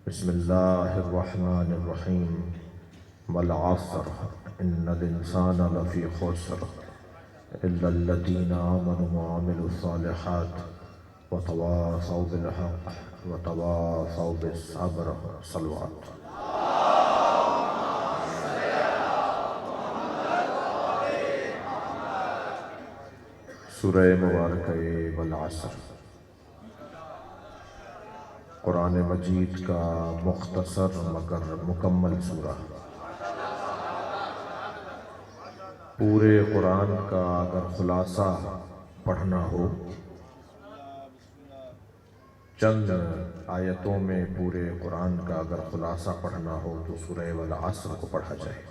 بسم اللہ الرحمن الرحیم والعصر ان الانسان لفی خسر الا الذین آمنوا وعملوا الصالحات وتواصوا بالحق وتواصوا بالصبر صلوات۔ سورہ مبارکہ والعصر قرآن مجید کا مختصر مگر مکمل سورہ۔ پورے قرآن کا اگر خلاصہ پڑھنا ہو، چند آیتوں میں پورے قرآن کا اگر خلاصہ پڑھنا ہو تو سورہ والعصر کو پڑھا جائے۔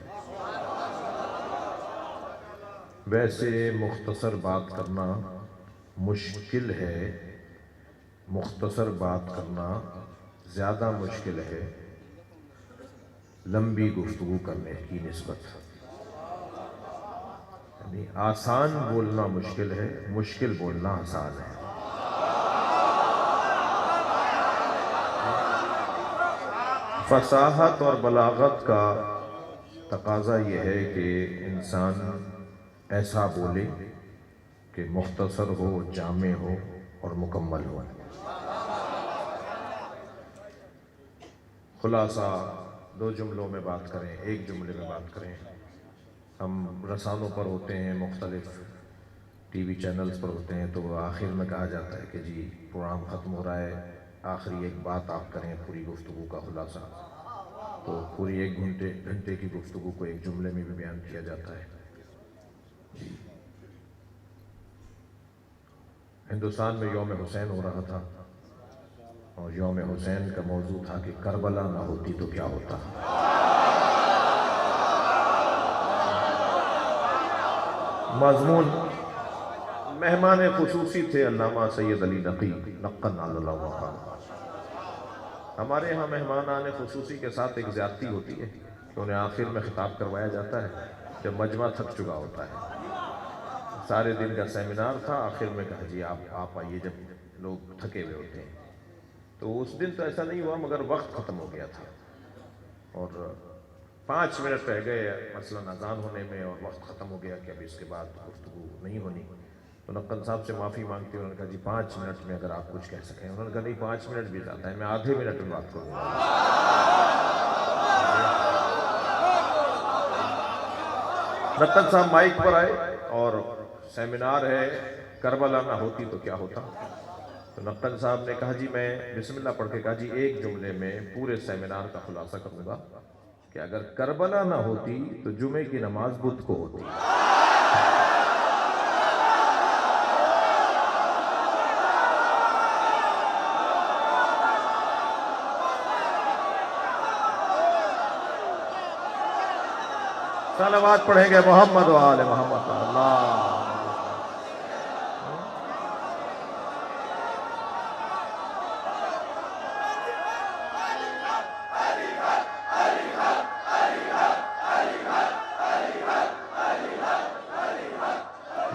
ویسے مختصر بات کرنا مشکل ہے، مختصر بات کرنا زیادہ مشکل ہے لمبی گفتگو کرنے کی نسبت۔ یعنی آسان بولنا مشکل ہے، مشکل بولنا آسان ہے۔ فصاحت اور بلاغت کا تقاضا یہ ہے کہ انسان ایسا بولے کہ مختصر ہو، جامع ہو اور مکمل ہو۔ خلاصہ دو جملوں میں بات کریں، ایک جملے میں بات کریں۔ ہم رسانوں پر ہوتے ہیں، مختلف ٹی وی چینلز پر ہوتے ہیں، تو آخر میں کہا جاتا ہے کہ جی پروگرام ختم ہو رہا ہے، آخری ایک بات آپ کریں پوری گفتگو کا خلاصہ۔ تو پوری ایک گھنٹے کی گفتگو کو ایک جملے میں بھی بیان کیا جاتا ہے۔ ہندوستان میں یوم حسین ہو رہا تھا، اور یوم حسین کا موضوع تھا کہ کربلا نہ ہوتی تو کیا ہوتا۔ مضمون مہمان خصوصی تھے علامہ سید علی نقی نقن علی اللہ وقار۔ ہمارے ہاں مہمان خصوصی کے ساتھ ایک زیادتی ہوتی ہے کہ انہیں آخر میں خطاب کروایا جاتا ہے جب مجمع تھک چکا ہوتا ہے۔ سارے دن کا سیمینار تھا، آخر میں کہا جی آپ آئیے جب لوگ تھکے ہوئے ہوتے ہیں۔ تو اس دن تو ایسا نہیں ہوا، مگر وقت ختم ہو گیا تھا اور 5 منٹ رہ گئے مثلاً اذان ہونے میں، اور وقت ختم ہو گیا کہ اب اس کے بعد گفتگو نہیں ہونی۔ تو نقن صاحب سے معافی مانگتے انہوں نے کہا جی 5 منٹ میں اگر آپ کچھ کہہ سکیں۔ انہوں نے کہا نہیں 5 منٹ بھی زیادہ ہے، میں آدھے منٹ میں بات کروں گا۔ نقن صاحب مائک پر آئے اور سیمینار ہے کربلا نہ ہوتی تو کیا ہوتا۔ تو نقن صاحب نے کہا جی میں بسم اللہ پڑھ کے کہا جی ایک جملے میں پورے سیمینار کا خلاصہ کروں گا کہ اگر کربلا نہ ہوتی تو جمعے کی نماز بدھ کو ہوتی۔ صلوات پڑھیں گے محمد و آل محمد۔ اللہ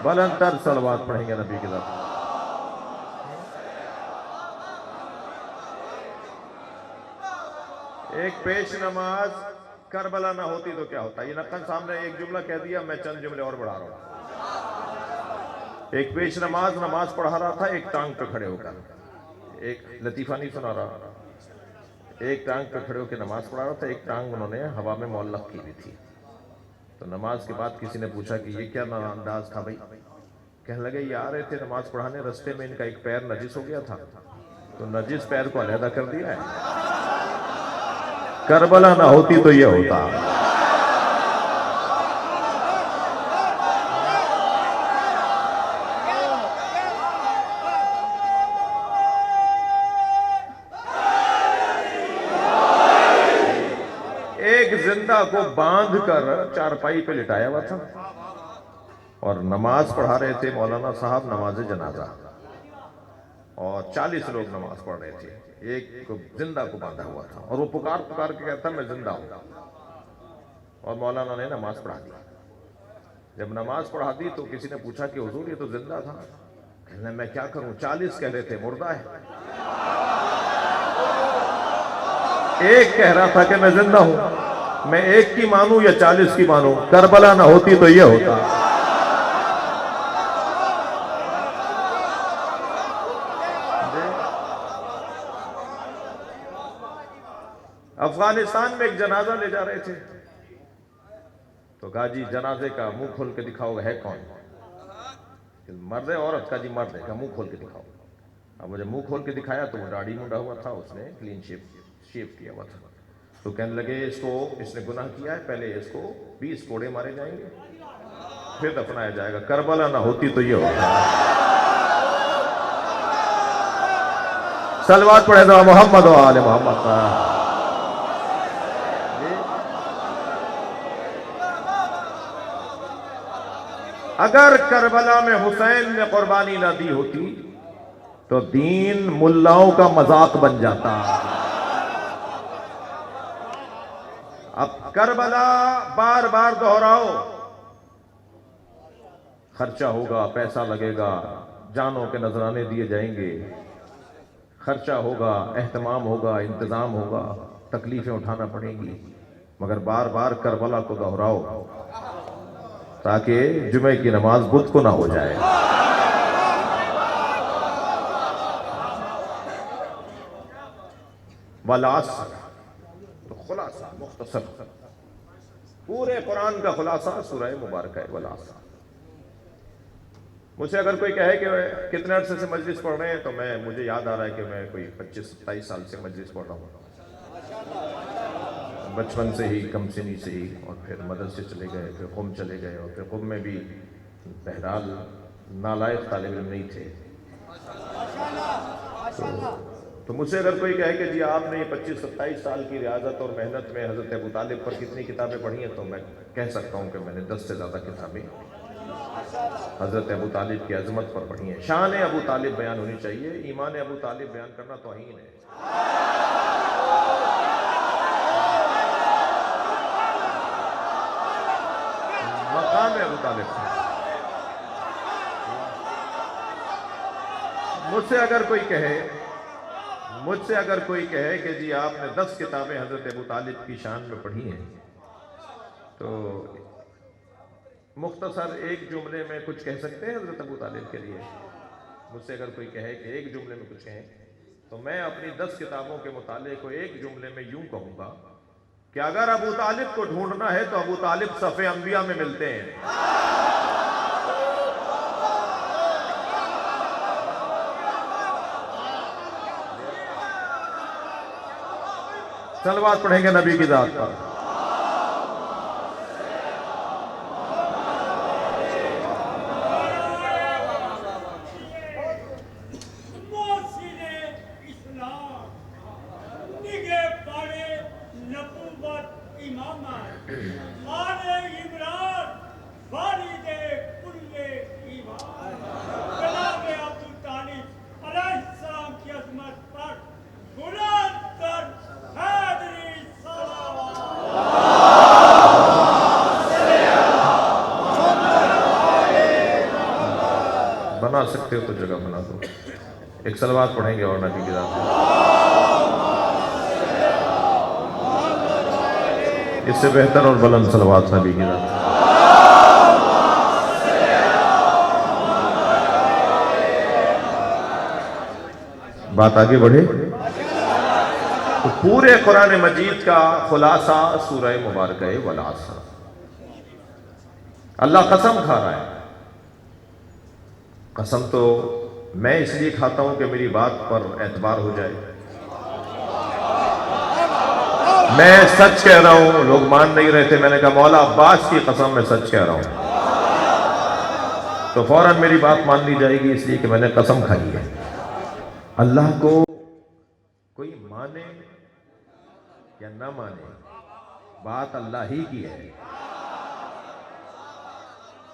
بلند تر صلوات پڑھیں گے نبی کی طرف۔ ایک پیش نماز کربلا نہ ہوتی تو کیا ہوتا۔ یہ نقن صاحب نے ایک جملہ کہہ دیا، میں چند جملے اور بڑھا رہا ہوں۔ ایک پیش نماز پڑھا رہا تھا ایک ٹانگ پہ کھڑے ہو کر، ایک لطیفہ نہیں سنا رہا، ایک ٹانگ پہ کھڑے ہو کے نماز پڑھا رہا تھا، ایک ٹانگ انہوں نے ہوا میں معلق کی ہوئی تھی۔ تو نماز کے بعد کسی نے پوچھا کہ یہ کیا انداز تھا بھائی؟ کہنے لگے یہ آ رہے تھے نماز پڑھانے، رستے میں ان کا ایک پیر نجس ہو گیا تھا، تو نجس پیر کو علیحدہ کر دیا ہے۔ کربلا نہ ہوتی تو یہ ہوتا۔ ایک زندہ کو باندھ کر چارپائی پہ لٹایا ہوا تھا اور نماز پڑھا رہے تھے مولانا صاحب نماز جنازہ، اور 40 لوگ نماز پڑھ رہے تھے، ایک زندہ کو باندھا ہوا تھا اور وہ پکار کے کہتا میں زندہ ہوں، اور مولانا نے نماز پڑھا دی۔ جب نماز پڑھا دی تو کسی نے پوچھا کہ حضور یہ تو زندہ تھا، کہنے میں کیا کروں، 40 کہہ رہے تھے مردہ ہے۔ ایک کہہ رہا تھا کہ میں زندہ ہوں، میں ایک کی مانوں یا 40 کی مانوں، کربلا نہ ہوتی تو یہ ہوتا۔ افغانستان میں ایک جنازہ لے جا رہے تھے تو کہا جی جنازے کا منہ کھول کے دکھاؤ ہے کون؟ مرد ہے عورت کا؟ جی مرد ہے۔ کا منہ کھول کے دکھاؤ۔ اب مجھے منہ کھول کے دکھایا تو وہ داڑھی منڈا ہوا تھا، اس نے کلین شیپ کیا ہوا تھا، تو کہنے لگے اس نے گناہ کیا ہے، پہلے اس کو 20 کوڑے مارے جائیں گے پھر دفنایا جائے گا، کربلا نہ ہوتی تو یہ ہوتا۔ صلوات پڑھے تو محمد و آل محمد۔ اگر کربلا میں حسین نے قربانی نہ دی ہوتی تو دین ملاؤں کا مذاق بن جاتا۔ اب کربلا بار بار دہراؤ، خرچہ ہوگا، پیسہ لگے گا، جانوں کے نذرانے دیے جائیں گے، خرچہ ہوگا، اہتمام ہوگا، انتظام ہوگا، تکلیفیں اٹھانا پڑیں گی، مگر بار بار کربلا کو دہراؤ تاکہ جمعے کی نماز بدھ کو نہ ہو جائے۔ والعصر، تو خلاصہ مختصر پورے قرآن کا خلاصہ سورہ مبارکہ ہے والعصر۔ مجھ سے اگر کوئی کہے کہ کتنے عرصے سے مجلس پڑھ رہے ہیں تو مجھے یاد آ رہا ہے کہ میں کوئی 25-27 سال سے مجلس پڑھ رہا ہوں، بچپن سے ہی، کم سنی سے ہی، اور پھر مدرسے چلے گئے، پھر قم چلے گئے، اور پھر قم میں بھی بہرحال نالائق طالب علم نہیں تھے، تو مجھ سے اگر کوئی کہے کہ جی آپ نے 25-27 سال کی ریاضت اور محنت میں حضرت ابو طالب پر کتنی کتابیں پڑھی ہیں، تو میں کہہ سکتا ہوں کہ میں نے 10 سے زیادہ کتابیں حضرت ابو طالب کی عظمت پر پڑھی ہیں۔ شان ابو طالب بیان ہونی چاہیے، ایمان ابو طالب بیان کرنا توہین ہے۔ مقام ابو طالب، مجھ سے اگر کوئی کہے کہ جی آپ نے 10 کتابیں حضرت ابو طالب کی شان میں پڑھی ہیں، تو مختصر ایک جملے میں کچھ کہہ سکتے ہیں حضرت ابو طالب کے لیے؟ مجھ سے اگر کوئی کہے کہ ایک جملے میں کچھ کہیں، تو میں اپنی 10 کتابوں کے مطالعے کو ایک جملے میں یوں کہوں گا کہ اگر ابو طالب کو ڈھونڈنا ہے تو ابو طالب صف انبیاء میں ملتے ہیں۔ صلوات پڑھیں گے نبی کی ذات پر۔ بنا سکتے ہو تو جگہ بنا دو، ایک صلوات پڑھیں گے اور نبی کی ذات پر۔ اس سے بہتر اور بلند صلوات نبی کی ذات پر۔ بات آگے بڑھے تو پورے قرآن مجید کا خلاصہ سورہ مبارکہ ہے والعصر۔ اللہ قسم کھا رہا ہے، قسم تو میں اس لیے کھاتا ہوں کہ میری بات پر اعتبار ہو جائے، میں سچ کہہ رہا ہوں، لوگ مان نہیں رہے تھے، میں نے کہا مولا عباس کی قسم میں سچ کہہ رہا ہوں، تو فوراً میری بات مان لی جائے گی، اس لیے کہ میں نے قسم کھائی ہے۔ اللہ کو کوئی مانے یا نہ مانے، بات اللہ ہی کی ہے۔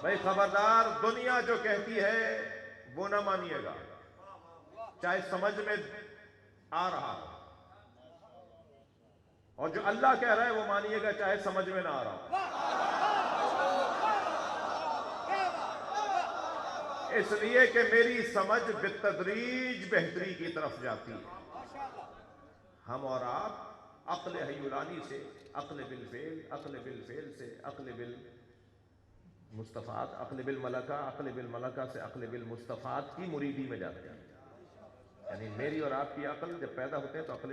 بھائی خبردار، دنیا جو کہتی ہے وہ نہ مانیے گا، چاہے سمجھ میں آ رہا ہو، اور جو اللہ کہہ رہا ہے وہ مانیے گا چاہے سمجھ میں نہ آ رہا ہو۔ اس لیے کہ میری سمجھ بالتدریج بہتری کی طرف جاتی ہے۔ ہم اور آپ عقل حیولانی سے عقل بالفعل، عقل بالفعل سے عقل بالمستفاد، عقل بالملکہ، عقل بالملکہ سے عقل بالمستفاد کی مریدی میں جاتے ہیں. یعنی میری اور آپ کی عقل جب پیدا ہوتے ہیں تو عقل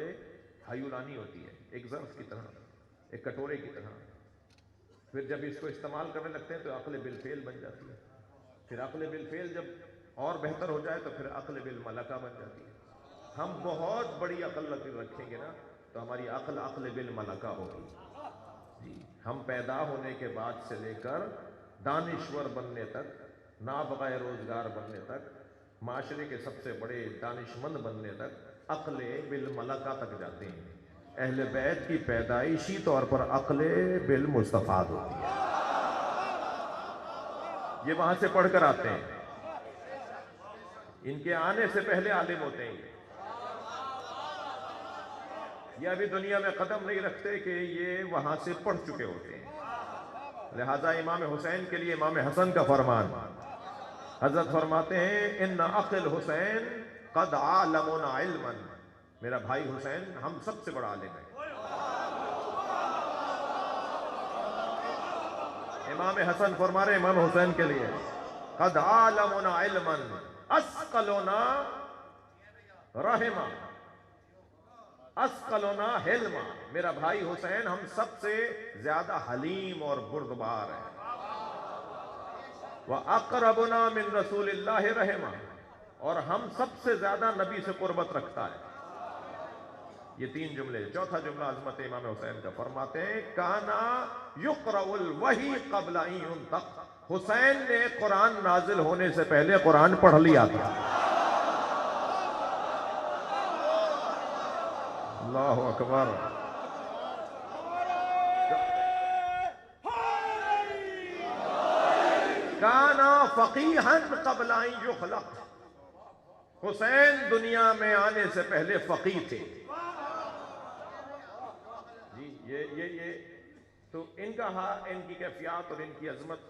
حیولانی ہوتی ہے، ایک ظرف کی طرح، ایک کٹورے کی طرح. پھر جب اس کو استعمال کرنے لگتے ہیں تو عقل بالفعل بن جاتی ہے. پھر عقل بالفعل جب اور بہتر ہو جائے تو پھر عقل بالملکہ بن جاتی ہے. ہم بہت بڑی عقل رکھیں گے نا تو ہماری عقل عقل بالملکہ ہوگی. جی ہم پیدا ہونے کے بعد سے لے کر دانشور بننے تک، نابغہ روزگار بننے تک، معاشرے کے سب سے بڑے دانشمند بننے تک عقل بالملکہ تک جاتے ہیں. اہل بیت کی پیدائشی طور پر عقل بالمستفاد ہوتی ہے. یہ وہاں سے پڑھ کر آتے ہیں، ان کے آنے سے پہلے عالم ہوتے ہیں. یہ ابھی دنیا میں قدم نہیں رکھتے کہ یہ وہاں سے پڑھ چکے ہوتے ہیں. لہذا امام حسین کے لیے امام حسن کا فرمان، حضرت فرماتے ہیں ان عقل حسین قد عالمنا علما، میرا بھائی حسین ہم سب سے بڑا عالم ہے. امام حسن فرما رہے امام حسین کے لیے قد عالمنا علما اسقلنا رحما اسقلنا حلما، میرا بھائی حسین ہم سب سے زیادہ حلیم اور بردبار ہے. وَأَقْرَبُنَا مِن رَسُولِ اللَّهِ رَحِمًا، اور ہم سب سے زیادہ نبی سے قربت رکھتا ہے. یہ تین جملے. چوتھا جملہ عظمت امام حسین کا فرماتے ہیں کانا یقرأ الوحی قبل ان ينطق، حسین نے قرآن نازل ہونے سے پہلے قرآن پڑھ لیا تھا. اللہ اکبر. کانا فقیہا قبل ان یخلق، حسین دنیا میں آنے سے پہلے فقیہ تھے. جی یہ تو ان کی کیفیات اور ان کی عظمت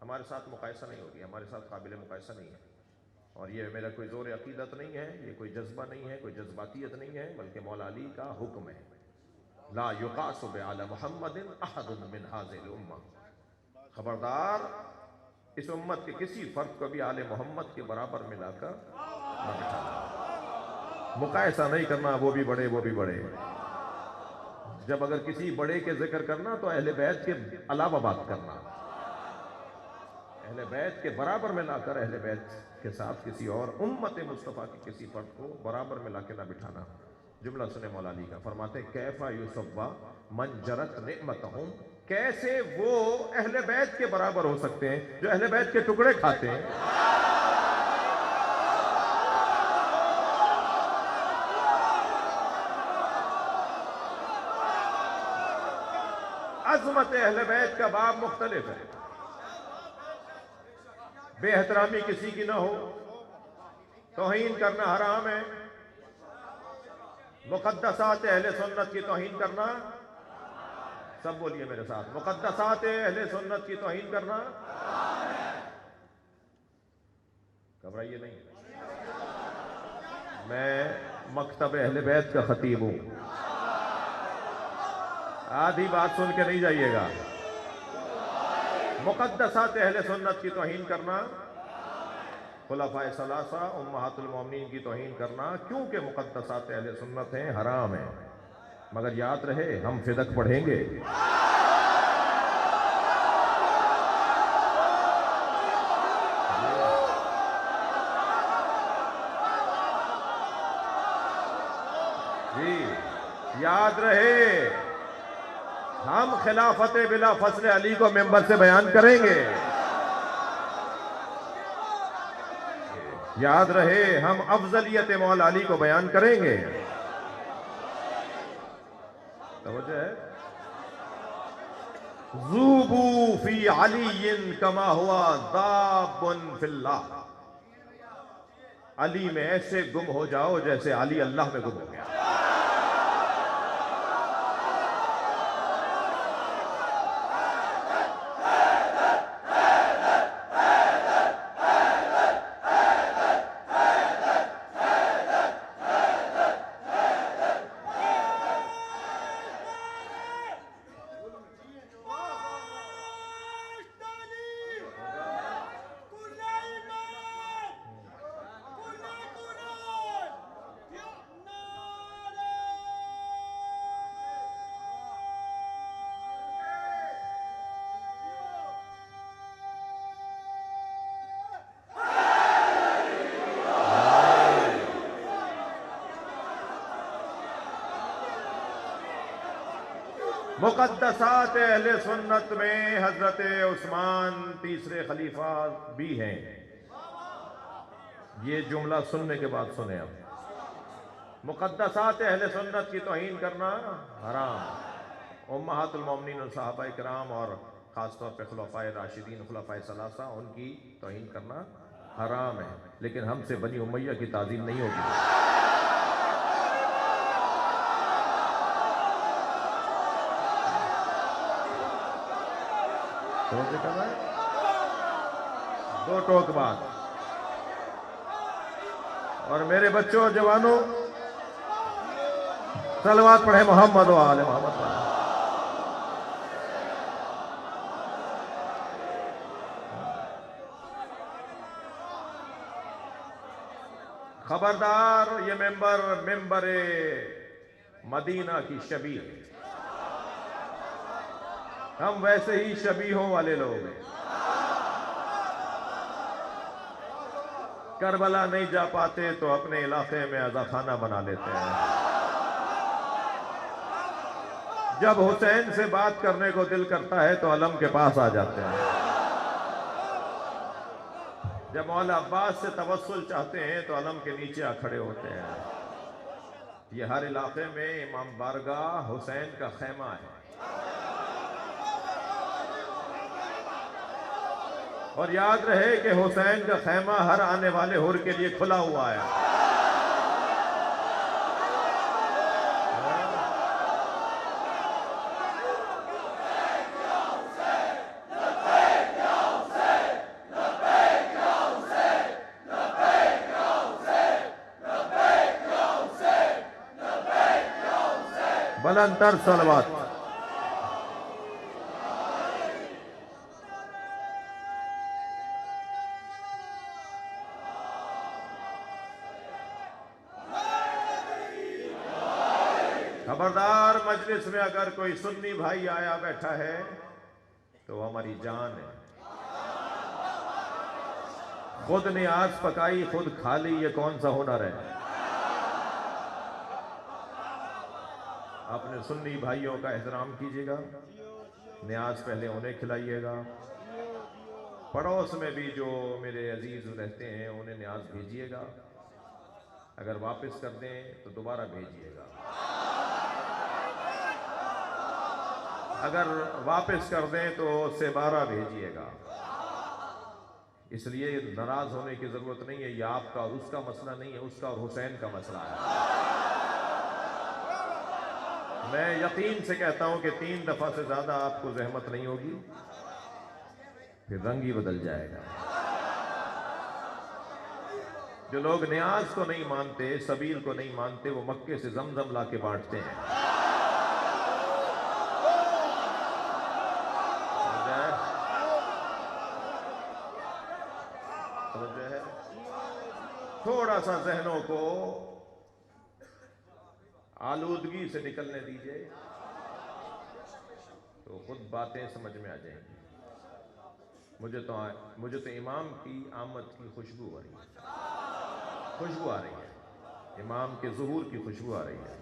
ہمارے ساتھ مقایسہ نہیں ہوگی، ہمارے ساتھ قابل مقایسہ نہیں ہے. اور یہ میرا کوئی زور عقیدت نہیں ہے، یہ کوئی جذبہ نہیں ہے، کوئی جذباتیت نہیں ہے، بلکہ مولا علی کا حکم ہے. لا یقاس بعلی محمد احد من هذه الامہ، خبردار اس امت کے کسی فرد کو بھی آل محمد کے برابر ملا کر نہ بٹھانا. مقایسہ نہیں کرنا، وہ بھی بڑے وہ بھی بڑے. جب اگر کسی بڑے کے ذکر کرنا تو اہل بیت کے علاوہ بات کرنا، اہل بیت کے برابر میں لا کر اہل بیت کے ساتھ کسی اور امت مصطفیٰ کی کسی فرد کو برابر میں لا کے نہ بٹھانا. جملہ سنے مولا علی کا، فرماتے ہیں کیفا یصبا من جرت نعمتہم، کیسے وہ اہل بیت کے برابر ہو سکتے ہیں جو اہل بیت کے ٹکڑے کھاتے ہیں. عظمت اہل بیت کا باب مختلف ہے. بے احترامی کسی کی نہ ہو، توہین کرنا حرام ہے. مقدسات اہل سنت کی توہین کرنا، سب بولیے میرے ساتھ، مقدسات اہل سنت کی توہین کرنا، گھبرائیے نہیں. میں مکتب اہل بیت کا خطیب ہوں، آدھی بات سن کے نہیں جائیے گا. مقدسات اہل سنت کی توہین کرنا، خلفائے ثلاثہ امہات المومنین کی توہین کرنا، کیونکہ مقدسات اہل سنت ہیں، حرام ہیں. مگر یاد رہے ہم فدق پڑھیں گے. جی یاد رہے ہم خلافت بلا فصل علی کو ممبر سے بیان کریں گے. یاد رہے ہم افضلیت مولا علی کو بیان کریں گے. توجہ ہے. ذوبوا فی علی کما ہوا ذاب فی اللہ، علی میں ایسے گم ہو جاؤ جیسے علی اللہ میں گم ہو گیا. مقدسات اہل سنت میں حضرت عثمان تیسرے خلیفہ بھی ہیں. یہ جملہ سننے کے بعد سنیں اب. مقدسات اہل سنت کی توہین کرنا حرام. امہات المومنین اور صحابہ کرام اور خاص طور پہ خلفائے راشدین خلفائے ثلاثہ ان کی توہین کرنا حرام ہے. لیکن ہم سے بنی امیہ کی تعظیم نہیں ہوگی. دو ٹوک بات. اور میرے بچوں اور جوانوں صلوات پڑھیں محمد و آل محمد. خبردار یہ ممبر مدینہ کی شبیہ ہے. ہم ویسے ہی شبیہوں والے لوگ ہیں. کربلا نہیں جا پاتے تو اپنے علاقے میں عزاخانہ بنا لیتے ہیں. جب حسین سے بات کرنے کو دل کرتا ہے تو علم کے پاس آ جاتے ہیں. جب مولا عباس سے توسل چاہتے ہیں تو علم کے نیچے آ کھڑے ہوتے ہیں. یہ ہر علاقے میں امام بارگاہ حسین کا خیمہ ہے. اور یاد رہے کہ حسین کا خیمہ ہر آنے والے حر کے لیے کھلا ہوا ہے. بلند تر صلوات. خبردار مجلس میں اگر کوئی سنی بھائی آیا بیٹھا ہے تو وہ ہماری جان ہے. خود نے آج پکائی خود کھا لی یہ کون سا ہنر ہے؟ اپنے سنی بھائیوں کا احترام کیجیے گا. نیاز پہلے انہیں کھلائیے گا. پڑوس میں بھی جو میرے عزیز رہتے ہیں انہیں نیاز بھیجیے گا. اگر واپس کر دیں تو دوبارہ بھیجیے گا. اگر واپس کر دیں تو اس سے 12 بھیجیے گا. اس لیے ناراض ہونے کی ضرورت نہیں ہے. یہ آپ کا اور اس کا مسئلہ نہیں ہے, اس کا اور حسین کا مسئلہ ہے. میں یقین سے کہتا ہوں کہ 3 دفعہ سے زیادہ آپ کو زحمت نہیں ہوگی, پھر رنگ ہی بدل جائے گا. جو لوگ نیاز کو نہیں مانتے, سبیل کو نہیں مانتے, وہ مکے سے زمزم لا کے بانٹتے ہیں. تھوڑا سا ذہنوں کو آلودگی سے نکلنے دیجئے تو خود باتیں سمجھ میں آ جائیں گی. مجھے تو امام کی آمد کی خوشبو آ رہی ہے. امام کے ظہور کی خوشبو آ رہی ہے.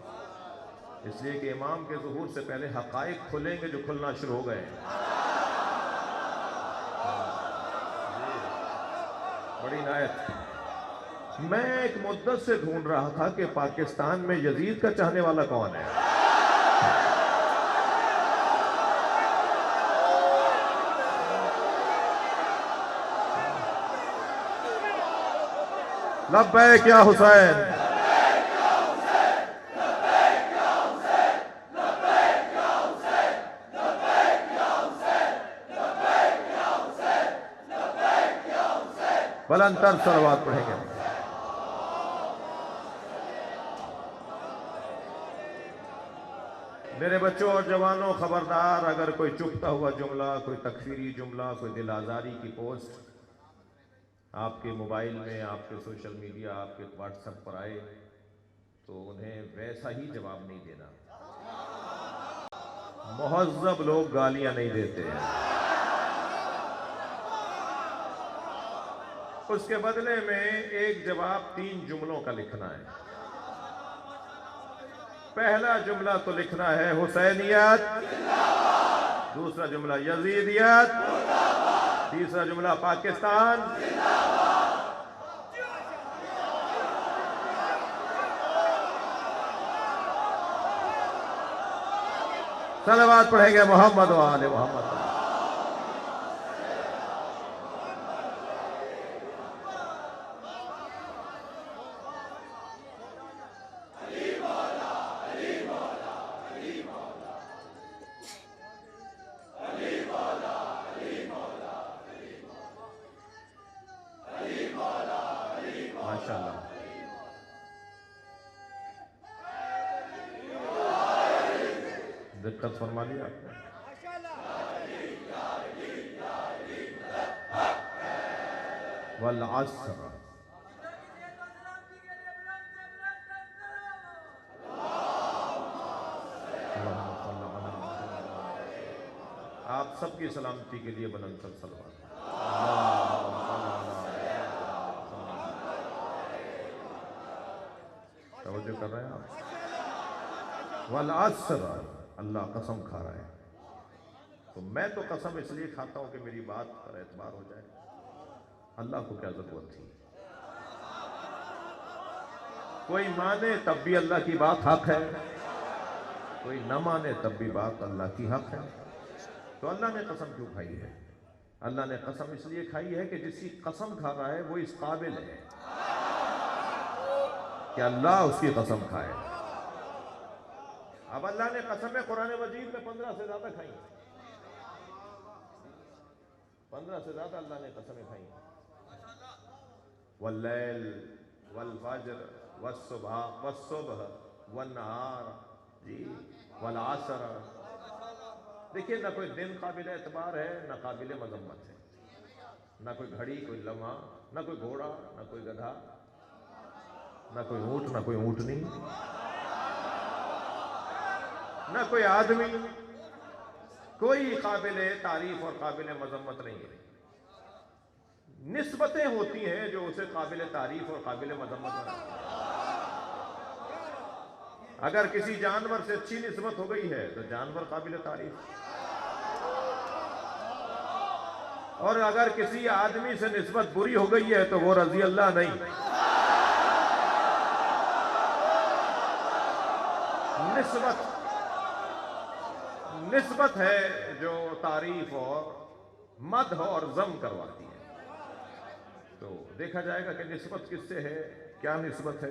اس لیے کہ امام کے ظہور سے پہلے حقائق کھلیں گے جو کھلنا شروع ہو گئے ہیں. بڑی عنایت. میں ایک مدت سے ڈھونڈ رہا تھا کہ پاکستان میں یزید کا چاہنے والا کون ہے. لبیک یا حسین. بلند تر صلوات پڑھیں گے. میرے بچوں اور جوانوں خبردار, اگر کوئی چپتا ہوا جملہ, کوئی تکفیری جملہ, کوئی دل آزاری کی پوسٹ آپ کے موبائل میں, آپ کے سوشل میڈیا, آپ کے واٹس ایپ پر آئے تو انہیں ویسا ہی جواب نہیں دینا. مہذب لوگ گالیاں نہیں دیتے ہیں. اس کے بدلے میں ایک جواب 3 جملوں کا لکھنا ہے. پہلا جملہ تو لکھنا ہے حسینیت، دوسرا جملہ یزیدیت، تیسرا جملہ پاکستان، صلوات پڑھیں گے محمد و آل محمد۔ ماشاءاللہ، دقت فرما لیا آپ نے۔ والعصر، آپ سب کی سلامتی کے لیے بلند تر صلوات۔ توجہ کر رہے ہیں آپ؟ والعصر، اللہ قسم کھا رہا ہے، تو میں تو قسم اس لیے کھاتا ہوں کہ میری بات پر اعتبار ہو جائے، اللہ کو کیا ضرورت تھی؟ کوئی مانے تب بھی اللہ کی بات حق ہے، کوئی نہ مانے تب بھی بات اللہ کی حق ہے۔ تو اللہ نے قسم کیوں کھائی ہے؟ اللہ نے قسم اس لیے کھائی ہے کہ جس کی قسم کھا رہا ہے وہ اس قابل ہے کہ اللہ اس کی قسم کھائے۔ اب اللہ نے قسمیں قرآن مجید میں 15 سے زیادہ کھائی ہیں، 15 سے زیادہ اللہ نے قسمیں کھائی ہیں۔ واللیل والفجر والصبح والنہار، جی، والعصر۔ دیکھیے، نہ کوئی دن قابل اعتبار ہے، نہ قابل مذمت ہے، نہ کوئی گھڑی، کوئی لمحہ، نہ کوئی گھوڑا، نہ کوئی گدھا، نہ کوئی اونٹ، نہ کوئی اونٹنی، نہ کوئی آدمی، کوئی قابل تعریف اور قابل مذمت نہیں ہے۔ نسبتیں ہوتی ہیں جو اسے قابل تعریف اور قابل مذمت بناتی ہیں۔ اگر کسی جانور سے اچھی نسبت ہو گئی ہے تو جانور قابل تعریف، اور اگر کسی آدمی سے نسبت بری ہو گئی ہے تو وہ رضی اللہ نہیں۔ نسبت ہے جو تعریف اور مدح اور ذم کرواتی ہے۔ تو دیکھا جائے گا کہ نسبت کس سے ہے، کیا نسبت ہے۔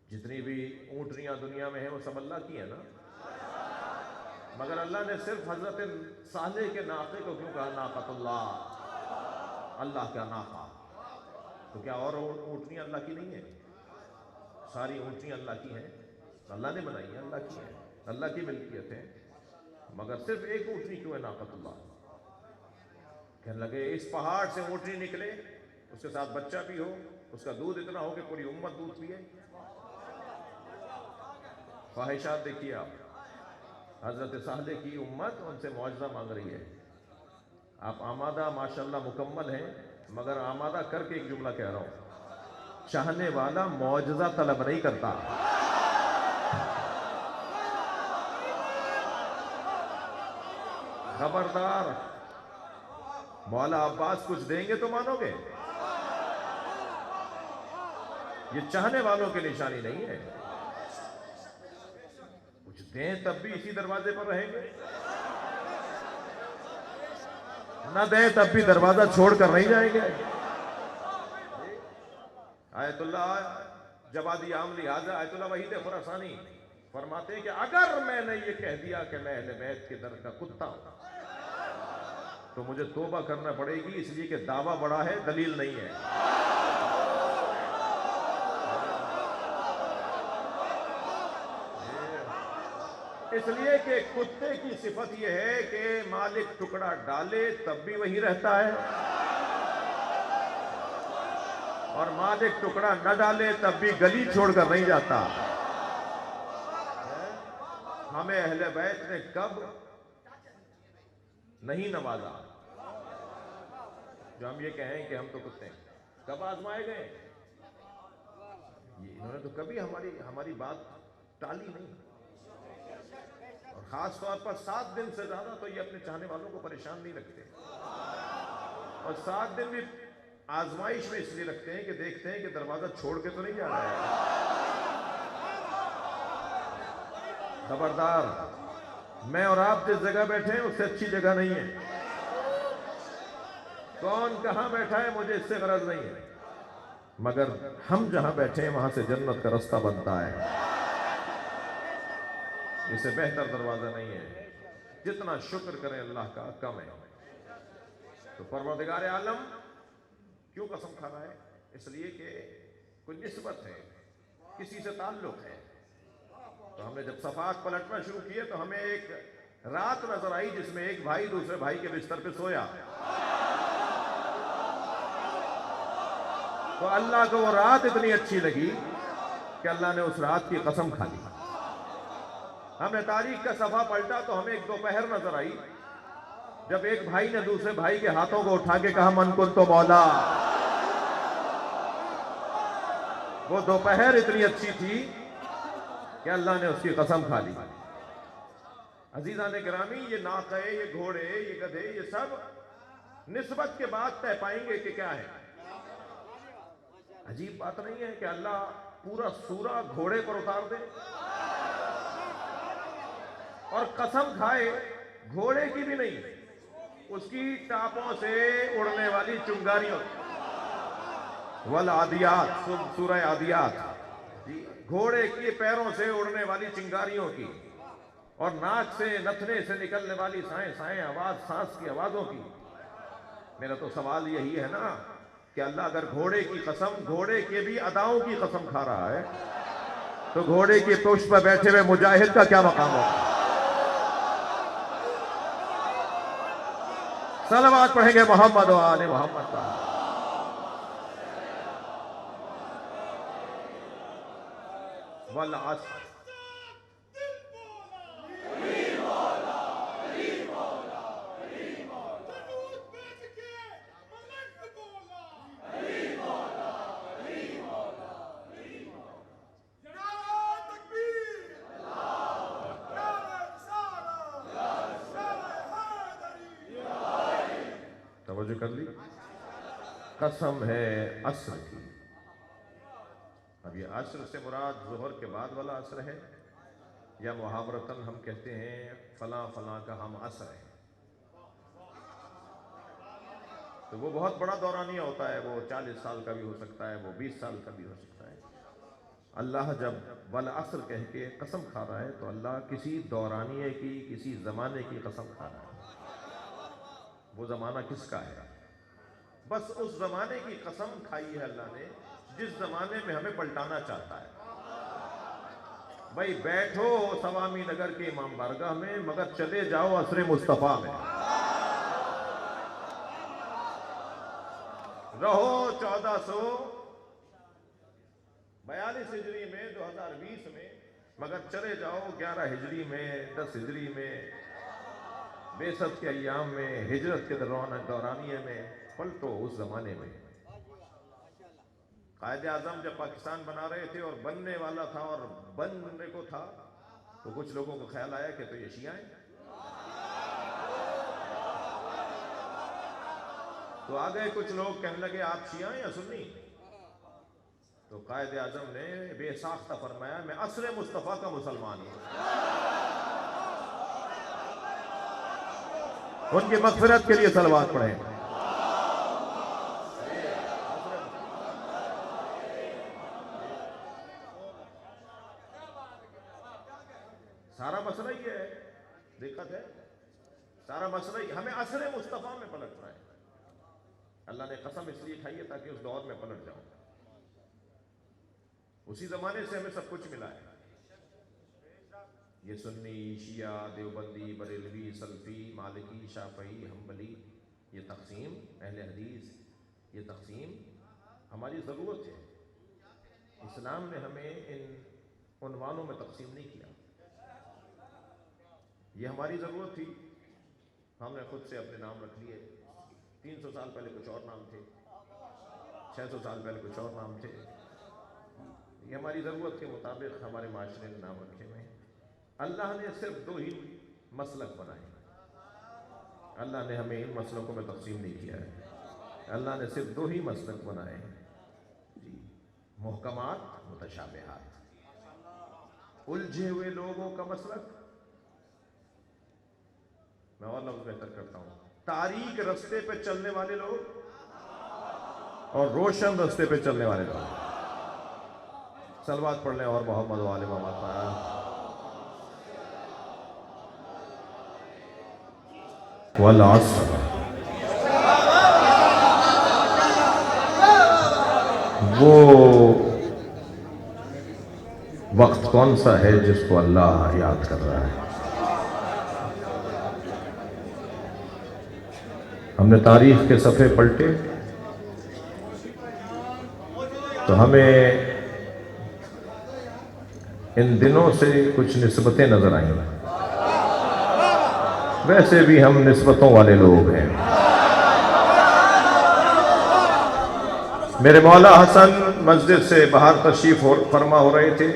جتنی بھی اونٹنیاں دنیا میں ہیں وہ سب اللہ کی ہیں نا، مگر اللہ نے صرف حضرت صالح کے ناقے کو کیوں کہا ناقۃ اللہ، اللہ کا ناقہ؟ تو کیا اور اونٹنیاں اللہ کی نہیں ہیں؟ ساری اونٹنیاں اللہ کی ہیں، اللہ نے بنائی ہیں، اللہ کی ہیں، اللہ کی ملکیت ہے، مگر صرف ایک اونٹنی کیوں ہے ناقۃ اللہ؟ کہنے لگے اس پہاڑ سے اونٹنی نکلے، اس کے ساتھ بچہ بھی ہو، اس کا دودھ اتنا ہو کہ پوری امت دودھ پیے۔ خواہشات دیکھیے آپ، حضرت صالح کی امت ان سے معجزہ مانگ رہی ہے۔ آپ آمادہ ماشاءاللہ مکمل ہیں، مگر آمادہ کر کے ایک جملہ کہہ رہا ہوں، چاہنے والا معجزہ طلب نہیں کرتا۔ خبردار، مولا عباس کچھ دیں گے تو مانو گے، یہ چاہنے والوں کی نشانی نہیں ہے۔ کچھ دیں تب بھی اسی دروازے پر رہیں گے، نہ دیں تب بھی دروازہ چھوڑ کر نہیں جائیں گے۔ آیت اللہ جوادی عاملی حاضر آیت اللہ وحید خراسانی فرماتے ہیں کہ اگر میں نے یہ کہہ دیا کہ میں اہل بیت کے در کا کتا ہوں تو مجھے توبہ کرنا پڑے گی، اس لیے کہ دعویٰ بڑا ہے، دلیل نہیں ہے۔ اس لیے کہ کتے کی صفت یہ ہے کہ مالک ٹکڑا ڈالے تب بھی وہی رہتا ہے، اور مالک ٹکڑا نہ ڈالے تب بھی گلی چھوڑ کر نہیں جاتا۔ ہمیں اہل بیت نے کب نہیں نوازا جو ہم یہ کہیں کہ ہم تو کتے ہیں؟ کب آزمائے گئے؟ یہ انہوں نے تو کبھی ہماری بات ٹالی نہیں، اور خاص طور پر 7 دن سے زیادہ تو یہ اپنے چاہنے والوں کو پریشان نہیں رکھتے، اور 7 دن بھی آزمائش میں اس لیے رکھتے ہیں کہ دیکھتے ہیں کہ دروازہ چھوڑ کے تو نہیں جا رہا ہے۔ خبردار، میں اور آپ جس جگہ بیٹھے ہیں اس سے اچھی جگہ نہیں ہے، کون کہاں بیٹھا ہے مجھے اس سے غرض نہیں ہے، مگر ہم جہاں بیٹھے ہیں وہاں سے جنت کا رستہ بنتا ہے، اس سے بہتر دروازہ نہیں ہے، جتنا شکر کریں اللہ کا کم ہے۔ تو پروردگار عالم کیوں قسم کھا رہا ہے؟ اس لیے کہ کوئی نسبت ہے، کسی سے تعلق ہے۔ تو ہم نے جب صفحات پلٹنا شروع کیے تو ہمیں ایک رات نظر آئی جس میں ایک بھائی دوسرے بھائی کے بستر پہ سویا، تو اللہ کو وہ رات اتنی اچھی لگی کہ اللہ نے اس رات کی قسم کھا لی۔ ہم نے تاریخ کا صفحہ پلٹا تو ہمیں ایک دوپہر نظر آئی جب ایک بھائی نے دوسرے بھائی کے ہاتھوں کو اٹھا کے کہا من کن تو مولا۔ وہ دوپہر اتنی اچھی تھی کہ اللہ نے اس کی قسم کھا لی۔ عزیزان گرامی، یہ ناقے، یہ گھوڑے، یہ گدھے، یہ سب نسبت کے بعد طے پائیں گے کہ کیا ہے۔ عجیب بات نہیں ہے کہ اللہ پورا سورہ گھوڑے پر اتار دے اور قسم کھائے گھوڑے کی بھی نہیں، اس کی ٹاپوں سے اڑنے والی چنگاریوں، والعادیات، سورہ عادیات، گھوڑے کی پیروں سے اڑنے والی چنگاریوں کی، اور ناک سے نتنے سے نکلنے والی سائیں سائیں آواز، سانس کی آوازوں کی۔ میرا تو سوال یہی ہے نا کہ اللہ اگر گھوڑے کی قسم، گھوڑے کے بھی اداؤں کی قسم کھا رہا ہے تو گھوڑے کی پشت پر بیٹھے ہوئے مجاہد کا کیا مقام ہوگا؟ صلوات پڑھیں گے محمد و آل محمد کا۔ والعصر، توجہ کر لی، قسم ہے عصر کی۔ اب یہ عصر سے مراد ظہر کے بعد والا عصر ہے، یا محاورتاً ہم کہتے ہیں فلاں فلاں کا ہم عصر ہے، تو وہ بہت بڑا دورانیہ ہوتا ہے، وہ 40 سال کا بھی ہو سکتا ہے، وہ 20 سال کا بھی ہو سکتا ہے۔ اللہ جب والعصر کہہ کے قسم کھا رہا ہے تو اللہ کسی دورانیے کی، کسی زمانے کی قسم کھا رہا ہے۔ وہ زمانہ کس کا ہے؟ بس اس زمانے کی قسم کھائی ہے اللہ نے جس زمانے میں ہمیں پلٹانا چاہتا ہے۔ بھئی بیٹھو سوامی نگر کے امام بارگاہ میں، مگر چلے جاؤ عصر مصطفیٰ میں، رہو 1442 ہجری میں، 2020 میں، مگر چلے جاؤ 11 ہجری میں، 10 ہجری میں، بعثت کے ایام میں، ہجرت کے دورانیے میں، پلٹو اس زمانے میں۔ قائد اعظم جب پاکستان بنا رہے تھے اور بننے والا تھا اور بننے کو تھا تو کچھ لوگوں کو خیال آیا کہ تو یہ شیعہ ہیں، تو آگئے کچھ لوگ کہنے لگے آپ شیعہ ہیں یا سنی؟ تو قائد اعظم نے بے ساختہ فرمایا میں عصر مصطفیٰ کا مسلمان ہوں۔ ان کی مغفرت کے لیے صلوات پڑھیں۔ سارا مسئلہ یہ ہے، دقت ہے، سارا مسئلہ یہ ہمیں عصر مصطفیٰ میں پلٹنا ہے۔ اللہ نے قسم اس لیے کھائی ہے تاکہ اس دور میں پلٹ جاؤں، اسی زمانے سے ہمیں سب کچھ ملا ہے۔ یہ سنی، شیعہ، دیوبندی، بریلوی، سلفی، مالکی، شافعی، حنبلی، یہ تقسیم، اہل حدیث، یہ تقسیم ہماری ضرورت ہے۔ اسلام نے ہمیں ان عنوانوں میں تقسیم نہیں کیا، یہ ہماری ضرورت تھی، ہم نے خود سے اپنے نام رکھ لیے۔ 300 سال پہلے کچھ اور نام تھے، 600 سال پہلے کچھ اور نام تھے، یہ ہماری ضرورت کے مطابق ہمارے معاشرے نے نام رکھے ہوئے ہیں۔ اللہ نے صرف 2 ہی مسلک بنائے، اللہ نے ہمیں ان مسلکوں میں تقسیم نہیں کیا ہے، اللہ نے صرف 2 ہی مسلک بنائے ہیں جی، محکمات، متشابہات۔ الجھے ہوئے لوگوں کا مسلک، میں اور لفظ بہتر کرتا ہوں، تاریک رستے پہ چلنے والے لوگ اور روشن رستے پہ چلنے والے لوگ۔ صلوات پڑھ لیں اور محمد و آل محمد پر۔ والعصر، وہ وقت کون سا ہے جس کو اللہ یاد کر رہا ہے؟ ہم نے تاریخ کے صفحے پلٹے تو ہمیں ان دنوں سے کچھ نسبتیں نظر آئیں۔ ویسے بھی ہم نسبتوں والے لوگ ہیں۔ میرے مولا حسن مسجد سے باہر تشریف فرما ہو رہے تھے،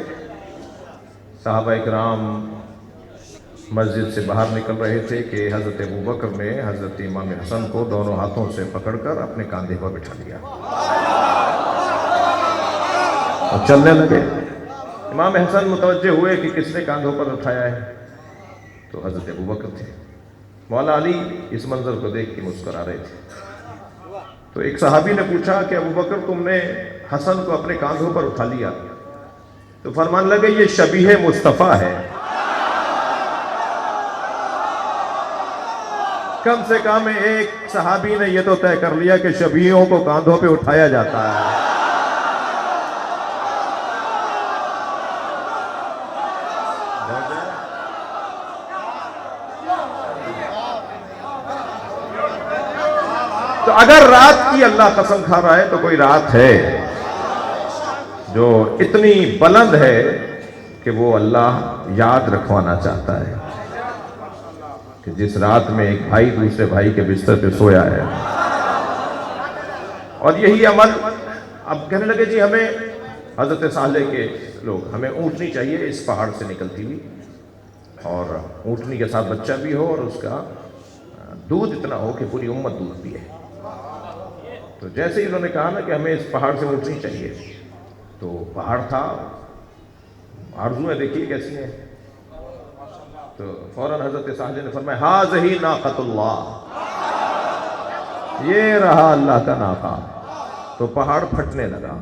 صحابہ اکرام مسجد سے باہر نکل رہے تھے کہ حضرت ابوبکر نے حضرت امام حسن کو دونوں ہاتھوں سے پکڑ کر اپنے کاندھے پر بٹھا لیا اور چلنے لگے۔ امام حسن متوجہ ہوئے کہ کس نے کاندھوں پر اٹھایا ہے، تو حضرت ابوبکر تھے۔ مولا علی اس منظر کو دیکھ کے مسکرا رہے تھے، تو ایک صحابی نے پوچھا کہ ابوبکر تم نے حسن کو اپنے کاندھوں پر اٹھا لیا، تو فرمان لگے یہ شبیہ مصطفیٰ ہے، کم سے کم ایک صحابی نے یہ تو طے کر لیا کہ شبیہوں کو کاندھوں پہ اٹھایا جاتا ہے۔ تو اگر رات کی اللہ قسم کھا رہا ہے تو کوئی رات ہے جو اتنی بلند ہے کہ وہ اللہ یاد رکھوانا چاہتا ہے، کہ جس رات میں ایک بھائی دوسرے بھائی کے بستر پہ سویا ہے۔ اور یہی عمل اب کہنے لگے جی ہمیں حضرت صالح کے لوگ، ہمیں اونٹنی چاہیے اس پہاڑ سے نکلتی ہوئی، اور اونٹنی کے ساتھ بچہ بھی ہو اور اس کا دودھ اتنا ہو کہ پوری امت دودھ پیے۔ تو جیسے ہی انہوں نے کہا نا کہ ہمیں اس پہاڑ سے اونٹنی چاہیے، تو پہاڑ تھا، آرزویں دیکھیے کیسی ہیں، تو فوراً حضرت صالح نے فرمایا ہٰذِهِ ناقۃ اللہ، یہ رہا اللہ کا ناقہ۔ تو پہاڑ پھٹنے لگا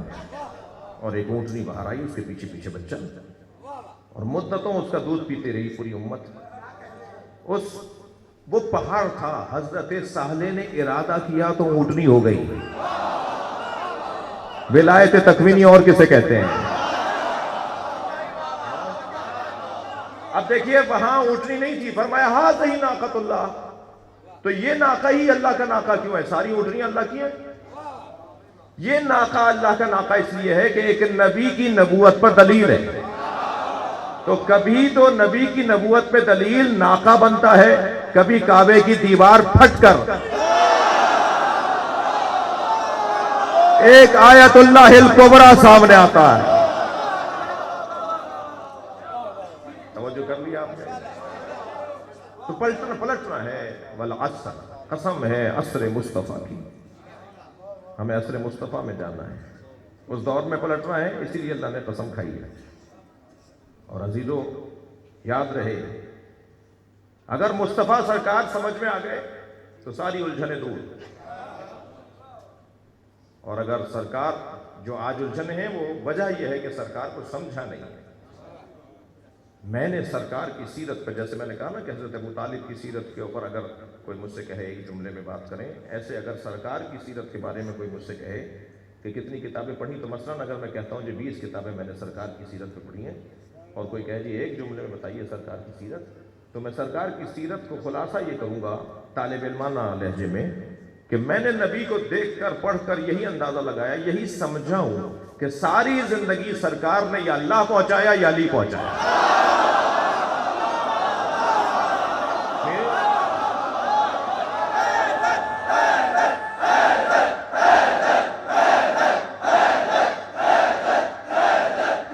اور ایک اونٹنی باہر آئی، اس کے پیچھے پیچھے بچہ، اور مدتوں اس کا دودھ پیتے رہی پوری امت۔ وہ پہاڑ تھا، حضرت صالح نے ارادہ کیا تو اونٹنی ہو گئی۔ ولایت تکوینی اور کسے کہتے ہیں؟ اب دیکھیے وہاں اونٹنی نہیں تھی، فرمایا ہٰذِهِ ناقۃ اللہ، تو یہ ناقہ ہی اللہ کا ناقہ کیوں ہے؟ ساری اونٹنیاں اللہ کی ہیں؟ یہ ناقہ اللہ کا ناقہ اس لیے ہے کہ ایک نبی کی نبوت پر دلیل ہے، تو کبھی تو نبی کی نبوت پہ دلیل ناقہ بنتا ہے، کبھی کعبے کی دیوار پھٹ کر ایک آیت اللہ الکبریٰ سامنے آتا ہے۔ توجہ کر لیا آپ نے؟ تو پلٹنا ہے، والعصر، قسم ہے عصر مصطفیٰ کی، ہمیں عصر مصطفیٰ میں جانا ہے، اس دور میں پلٹنا ہے، اسی لیے اللہ نے قسم کھائی ہے۔ اور عزیزو یاد رہے، اگر مصطفیٰ سرکار سمجھ میں آ گئے تو ساری الجھنیں دور، اور اگر سرکار جو آج الجھنے ہیں وہ وجہ یہ ہے کہ سرکار کو سمجھا نہیں ہے۔ میں نے سرکار کی سیرت پر، جیسے میں نے کہا نا کہ حضرت ابو طالب کی سیرت کے اوپر اگر کوئی مجھ سے کہے ایک جملے میں بات کریں، ایسے اگر سرکار کی سیرت کے بارے میں کوئی مجھ سے کہے کہ کتنی کتابیں پڑھی، تو مثلاً اگر میں کہتا ہوں جو 20 کتابیں میں نے سرکار کی سیرت پہ پڑھی ہیں، اور کوئی کہے جی ایک جملے میں بتائیے سرکار کی سیرت، تو میں سرکار کی سیرت کو خلاصہ یہ کروں گا طالب علمانہ لہجے میں کہ میں نے نبی کو دیکھ کر پڑھ کر یہی اندازہ لگایا، یہی سمجھا ہوں کہ ساری زندگی سرکار نے یا اللہ پہنچایا یا علی پہنچایا۔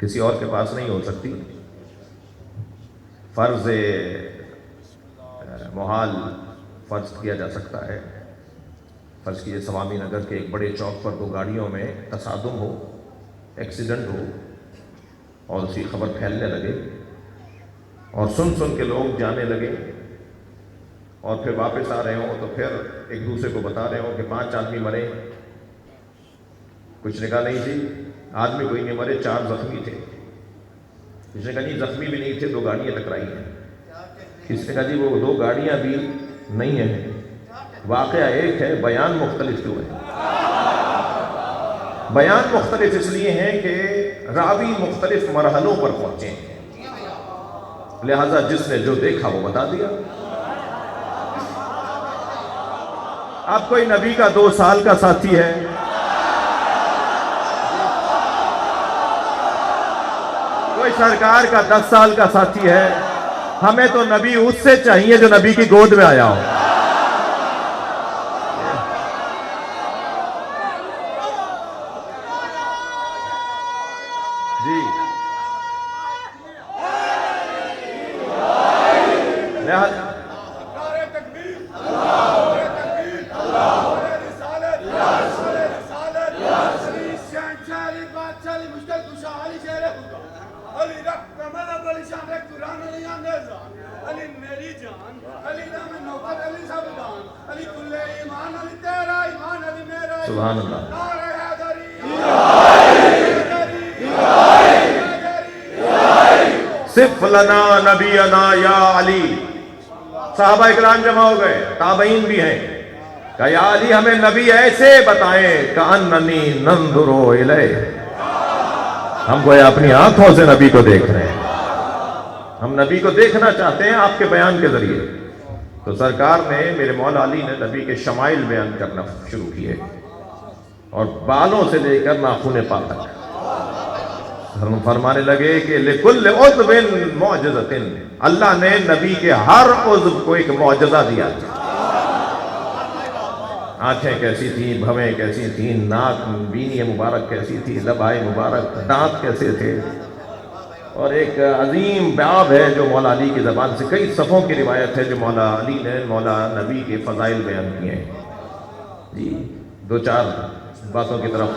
کسی اور کے پاس نہیں ہو سکتی. فرض محال فرض کیا جا سکتا ہے. فرض کیجیے سوامی نگر کے ایک بڑے چوک پر دو گاڑیوں میں تصادم ہو، ایکسیڈنٹ ہو، اور اسی خبر پھیلنے لگے اور سن کے لوگ جانے لگے، اور پھر واپس آ رہے ہوں تو پھر ایک دوسرے کو بتا رہے ہوں کہ 5 آدمی مرے. کچھ نے کہا نہیں جی آدمی کوئی نہیں مرے، 4 زخمی تھے. کسی نے کہا نہیں زخمی بھی نہیں تھے، 2 گاڑیاں ٹکرائی ہیں. کسی نے کہا جی وہ 2 گاڑیاں بھی نہیں ہیں، واقعہ ایک ہے، بیان مختلف کیوں ہے؟ بیان مختلف اس لیے ہیں کہ راوی مختلف مرحلوں پر پہنچے ہیں، لہذا جس نے جو دیکھا وہ بتا دیا. اب کوئی نبی کا 2 سال کا ساتھی ہے، کوئی سرکار کا 10 سال کا ساتھی ہے، ہمیں تو نبی اس سے چاہیے جو نبی کی گود میں آیا ہو. جی سبحان اللہ. صف لنا نبینا یا علی. صحابہ اکرام جمع ہو گئے، تابعین بھی ہیں، کہ یا علی ہمیں نبی ایسے بتائیں کأننی ننظر الیہ، ہم کو اپنی آنکھوں سے نبی کو دیکھ رہے ہیں، ہم نبی کو دیکھنا چاہتے ہیں آپ کے بیان کے ذریعے. تو سرکار نے، میرے مولا علی نے نبی کے شمائل بیان کرنا شروع کیے، اور بالوں سے لے کر ناخن پا تک. ہم فرمانے لگے کہ لِكُلِّ عُضْوٍ مُعْجِزَةٍ، اللہ نے نبی کے ہر عضو کو ایک معجزہ دیا. آنکھیں کیسی تھیں، بھویں کیسی تھیں، ناک بینی مبارک کیسی تھی، لبائے مبارک، دانت کیسے تھے. اور ایک عظیم باب ہے جو مولا علی کی زبان سے، کئی صفوں کی روایت ہے جو مولا علی نے مولا نبی کے فضائل بیان کیے ہیں. جی 2-4 باتوں کی طرف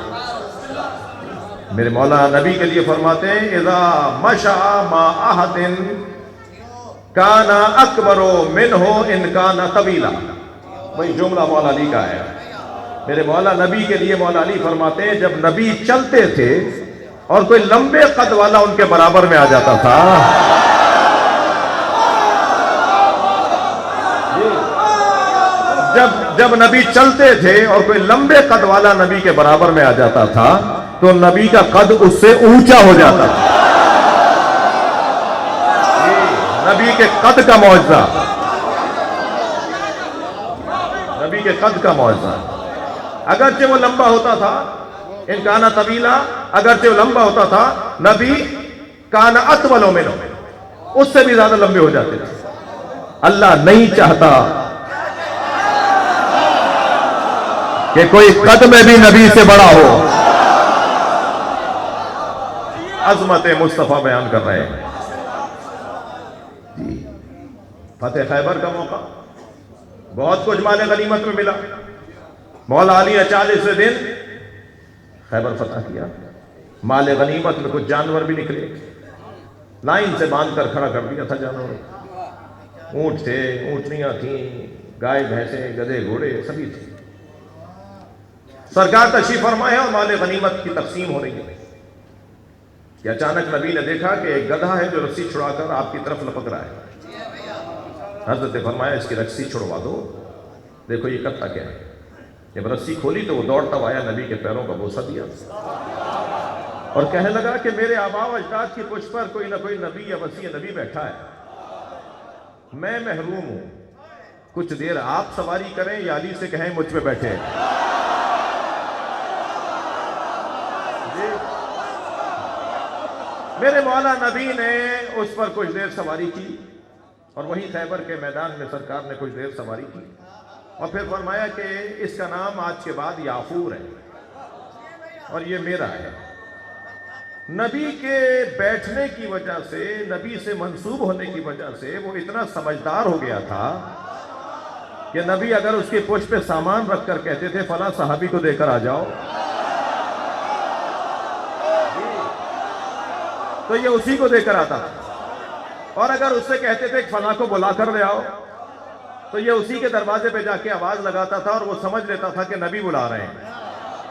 میرے مولا نبی کے لیے فرماتے ہیں اذا مشى مع احد كان اکبر منه ان كان طویلا. وہی جملہ مولا علی کا ہے. میرے مولا نبی کے لیے مولا علی فرماتے ہیں جب نبی چلتے تھے اور کوئی لمبے قد والا ان کے برابر میں آ جاتا تھا، جب نبی چلتے تھے اور کوئی لمبے قد والا نبی کے برابر میں آ جاتا تھا تو نبی کا قد اس سے اونچا ہو جاتا تھا. نبی کے قد کا معجزہ، نبی کے قد کا معجزہ. اگرچہ وہ لمبا ہوتا تھا، ان کانا طویلا، اگرچہ وہ لمبا ہوتا تھا، نبی کانا اطول منہ، اس سے بھی زیادہ لمبے ہو جاتے تھے. اللہ نہیں چاہتا کہ کوئی قد میں بھی نبی سے بڑا ہو. عظمت مصطفیٰ بیان کر رہے ہیں. جی فتح خیبر کا موقع، بہت کچھ مال غنیمت میں ملا. مولا علی نے 40 دن خیبر فتح کیا. مال غنیمت میں کچھ جانور بھی نکلے، لائن سے باندھ کر کھڑا کر دیا تھا جانور. اونٹ تھے، اونٹنیاں تھیں، گائے بھینسیں، گدھے گھوڑے سبھی تھے. سرکار تشریف فرمائے اور مال غنیمت کی تقسیم ہو رہی ہے کہ اچانک نبی نے دیکھا کہ ایک گدھا ہے جو رسی چھڑا کر آپ کی طرف لپک رہا ہے. حضرت نے فرمایا اس کی رسی چھڑوا دو، دیکھو یہ کرتا کیا ہے. جب رسی کھولی تو وہ دوڑتا آیا، نبی کے پیروں کا بوسہ دیا اور کہنے لگا کہ میرے آباء و اجداد کی پشت پر کوئی نہ کوئی نبی یا وصی نبی بیٹھا ہے، میں محروم ہوں. کچھ دیر آپ سواری کریں یا علی سے کہیں مجھ پہ بیٹھے. میرے مولا نبی نے اس پر کچھ دیر سواری کی اور وہیں خیبر کے میدان میں سرکار نے کچھ دیر سواری کی اور پھر فرمایا کہ اس کا نام آج کے بعد یافور ہے اور یہ میرا ہے. نبی کے بیٹھنے کی وجہ سے، نبی سے منسوب ہونے کی وجہ سے وہ اتنا سمجھدار ہو گیا تھا کہ نبی اگر اس کی پشت پہ سامان رکھ کر کہتے تھے فلاں صحابی کو دے کر آ جاؤ، تو یہ اسی کو دے کر آتا تھا، اور اگر اس سے کہتے تھے کہ فلاں کو بلا کر لے آؤ، تو یہ اسی کے دروازے پہ جا کے آواز لگاتا تھا، اور وہ سمجھ لیتا تھا کہ نبی بلا رہے ہیں۔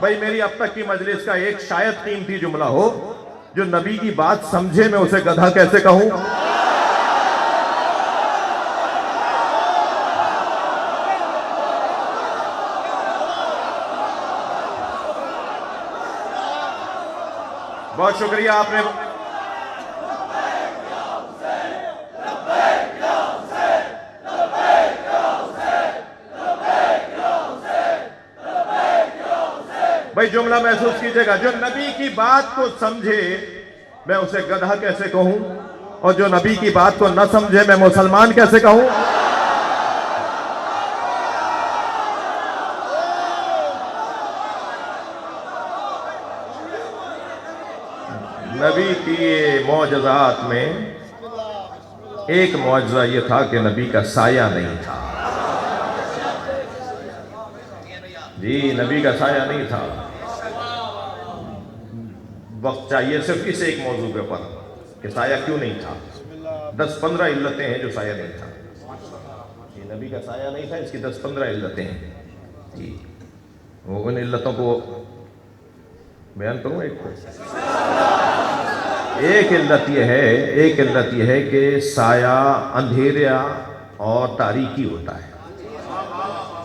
بھائی میری اب تک کی مجلس کا ایک شاید قیمتی جملہ ہو جو نبی کی بات سمجھے، میں اسے گدھا کیسے کہوں؟ بہت شکریہ آپ نے بھائی جملہ محسوس کیجئے گا، جو نبی کی بات کو سمجھے میں اسے گدھا کیسے کہوں، اور جو نبی کی بات کو نہ سمجھے میں مسلمان کیسے کہوں؟ نبی کی معجزات میں ایک معجزہ یہ تھا کہ نبی کا سایہ نہیں تھا۔ جی نبی کا سایہ نہیں تھا۔ وقت چاہیے صرف اس ایک موضوع کے اوپر کہ سایہ کیوں نہیں تھا۔ 10-15 علتیں ہیں جو سایہ نہیں تھا۔ یہ نبی کا سایہ نہیں تھا، اس کی 10-15 علتیں ہیں۔ جی وہ ان علتوں کو بیان کروں ایک کو۔ ایک علت یہ ہے کہ سایہ اندھیرا اور تاریکی ہوتا ہے،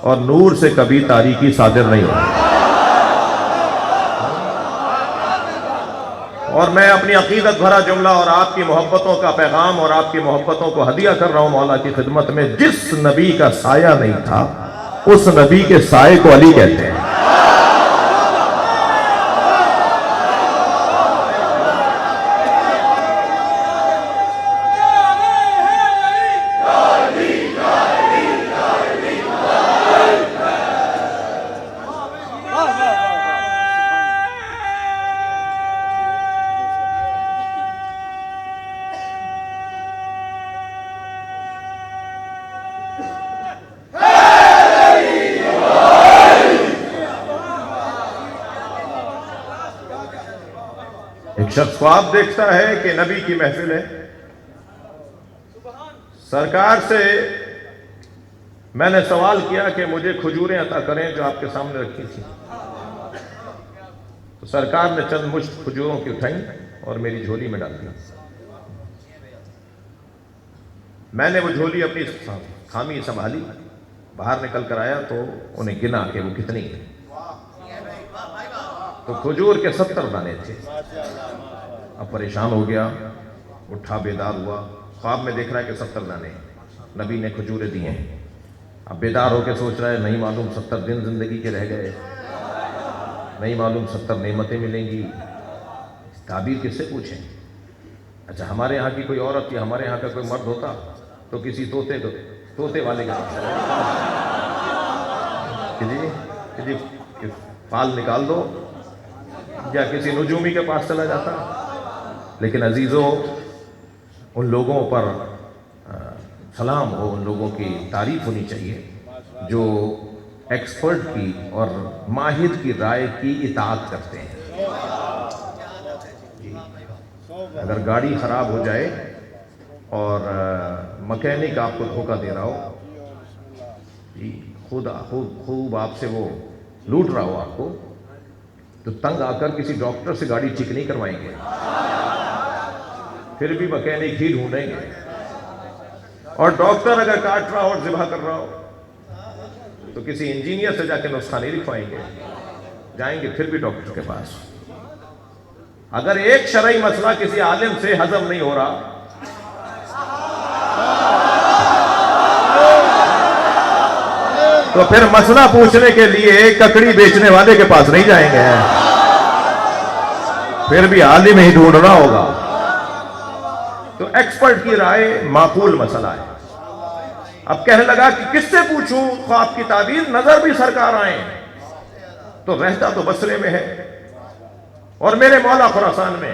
اور نور سے کبھی تاریکی صادر نہیں ہوتی۔ اور میں اپنی عقیدت بھرا جملہ اور آپ کی محبتوں کا پیغام اور آپ کی محبتوں کو ہدیہ کر رہا ہوں مولا کی خدمت میں، جس نبی کا سایہ نہیں تھا اس نبی کے سائے کو علی کہتے ہیں۔ ایک شخص خواب دیکھتا ہے کہ نبی کی محفل ہے، سرکار سے میں نے سوال کیا کہ مجھے کھجوریں عطا کریں جو آپ کے سامنے رکھی تھی، تو سرکار نے چند مشت کھجوروں کی اٹھائیں اور میری جھولی میں ڈال دی۔ میں نے وہ جھولی اپنی خامی سنبھالی، باہر نکل کر آیا تو انہیں گنا کہ وہ کتنی ہے، تو کھجور کے 70 دانے تھے۔ اب پریشان ہو گیا، اٹھا بیدار ہوا، خواب میں دیکھ رہا ہے کہ 70 دانے نبی نے کھجوریں دی ہیں۔ اب بیدار ہو کے سوچ رہا ہے نہیں معلوم 70 دن زندگی کے رہ گئے، نہیں معلوم 70 نعمتیں ملیں گی، تعبیر کس سے پوچھیں؟ اچھا ہمارے یہاں کی کوئی عورت یا ہمارے یہاں کا کوئی مرد ہوتا تو کسی طوطے والے کا کہ جی پال نکال دو، یا کسی نجومی کے پاس چلا جاتا۔ لیکن عزیزوں ان لوگوں پر سلام ہو، ان لوگوں کی تعریف ہونی چاہیے جو ایکسپرٹ کی اور ماہر کی رائے کی اطاعت کرتے ہیں۔ اگر گاڑی خراب ہو جائے اور مکینک آپ کو دھوکہ دے رہا ہو، خوب آپ سے وہ لوٹ رہا ہو آپ کو، تو تنگ آ کر کسی ڈاکٹر سے گاڑی ٹھیک نہیں کروائیں گے، پھر بھی مکینک ہی ڈھونڈیں گے۔ اور ڈاکٹر اگر کاٹ رہا ہو اور ذبح کر رہا ہو تو کسی انجینئر سے جا کے نسخہ نہیں لکھوائیں گے، جائیں گے پھر بھی ڈاکٹر کے پاس۔ اگر ایک شرعی مسئلہ کسی عالم سے ہضم نہیں ہو رہا تو پھر مسئلہ پوچھنے کے لیے ککڑی بیچنے والے کے پاس نہیں جائیں گے، پھر بھی عالم ہی ڈھونڈنا ہوگا۔ تو ایکسپرٹ کی رائے معقول مسئلہ ہے۔ اب کہنے لگا کہ کس سے پوچھوں خواب کی تعبیر، نظر بھی سرکار آئیں، تو رہتا تو بصرے میں ہے اور میرے مولا خراسان میں،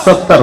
70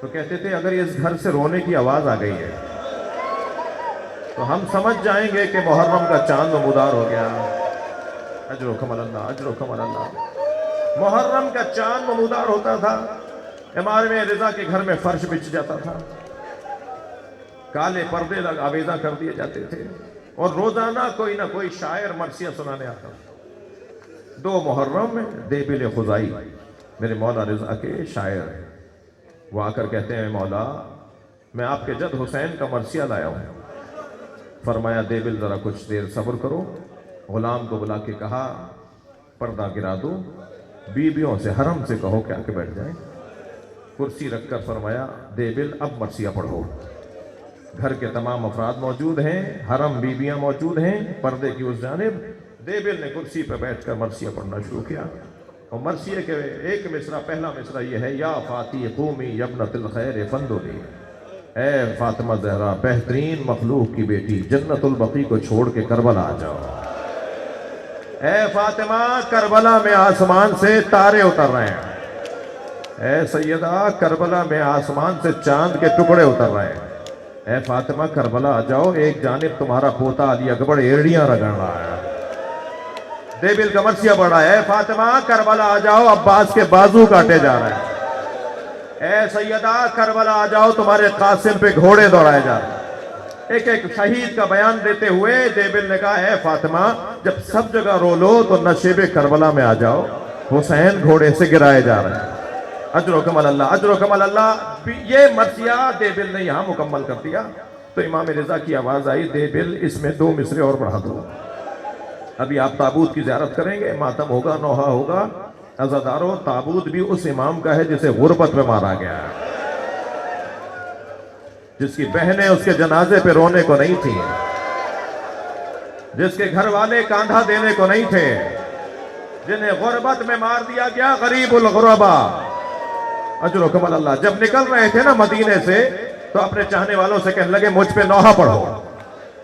تو کہتے تھے اگر اس گھر سے رونے کی آواز آ گئی ہے تو ہم سمجھ جائیں گے کہ محرم کا چاند نمودار ہو گیا. اجرکم اللہ، اجرکم اللہ. محرم کا چاند نمودار ہوتا تھا. امام رضا کے گھر میں فرش بچھ جاتا تھا، کالے پردے آویزاں کر دیے جاتے تھے، اور روزانہ کوئی نہ کوئی شاعر مرثیہ سنانے آتا تھا. 2 محرم میں دیبل خزائی میرے مولا رضا کے شاعر، وہ آ کر کہتے ہیں مولا میں آپ کے جد حسین کا مرثیہ لایا ہوں. فرمایا دیبل ذرا کچھ دیر صبر کرو. غلام کو بلا کے کہا پردہ گرا دو، بیویوں سے حرم سے کہو کہ آ کے بیٹھ جائیں. کرسی رکھ کر فرمایا دیبل اب مرثیہ پڑھو. گھر کے تمام افراد موجود ہیں، حرم بیویاں موجود ہیں پردے کی اس جانب. دیبل نے کرسی پہ بیٹھ کر مرثیہ پڑھنا شروع کیا. اور مرثیے کے ایک مصرع، پہلا مصرع یہ ہے یا فاتی قومی یبنت الخیر فندلی، اے فاطمہ زہرا بہترین مخلوق کی بیٹی جنت البقیع کو چھوڑ کے کربلا آ جاؤ. اے فاطمہ کربلا میں آسمان سے تارے اتر رہے ہیں. اے سیدہ کربلا میں آسمان سے چاند کے ٹکڑے اتر رہے ہیں. اے فاطمہ کربلا آ جاؤ، ایک جانب تمہارا پوتا علی اکبر ایڑیاں رگڑ رہا ہے. دیبل کا مرثیہ پڑھ رہا ہے اے فاطمہ کربلا آ جاؤ، عباس کے بازو کاٹے جا رہے ہیں. اے سیدہ کربلا آ جاؤ، تمہارے قاسم پہ گھوڑے دوڑائے جا رہے ہیں. ایک ایک شہید کا بیان دیتے ہوئے دیبل نے کہا اے فاطمہ جب سب جگہ رو لو تو نشیب کربلا میں آ جاؤ، حسین گھوڑے سے گرائے جا رہے ہیں. اجرکم اللہ، اجرکم اللہ. یہ مرثیہ دیبل نے یہاں مکمل کر دیا تو امام رضا کی آواز آئی دیبل اس میں 2 مصرے اور بڑھا دو. ابھی آپ تابوت کی زیارت کریں گے، ماتم ہوگا، نوحہ ہوگا. عزادارو تابوت بھی اس امام کا ہے جسے غربت میں مارا گیا ہے، جس کی بہنیں اس کے جنازے پہ رونے کو نہیں تھیں، جس کے گھر والے کاندھا دینے کو نہیں تھے، جنہیں غربت میں مار دیا گیا. غریب الغربا. اجرکم اللہ. جب نکل رہے تھے نا مدینے سے تو اپنے چاہنے والوں سے کہنے لگے مجھ پہ نوحہ پڑھو،